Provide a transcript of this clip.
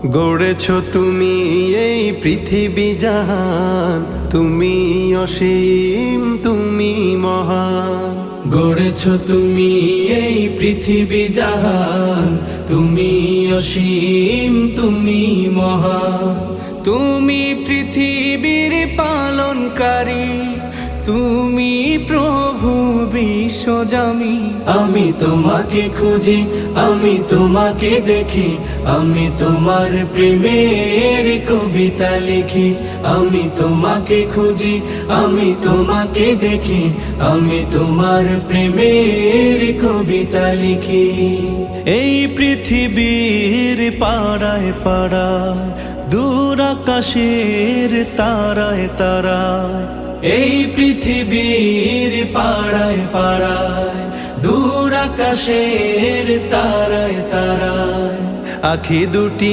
গড়েছ তুমি এই পৃথিবী জাহান, তুমি অসীম তুমি মহান। গড়েছ তুমি এই পৃথিবী জাহান, তুমি অসীম তুমি মহান। তুমি পৃথিবীর পালনকারী, তুমি প্রভু বিশ্বজামি। আমি তোমাকে খুঁজি, আমি তোমাকে দেখি, আমি তোমার প্রেমের কবিতা লিখি। আমি তোমাকে খুঁজি, আমি তোমাকে দেখি, আমি তোমার প্রেমের কবিতা লিখি। এই পৃথিবীর পাড়ায় পাড়ায়, দূর আকাশের তারায় তারায়, এই পৃথিবীর পাড়ায় পাড়ায়, দূর আকাশের তারায় তারায়, আখি দুটি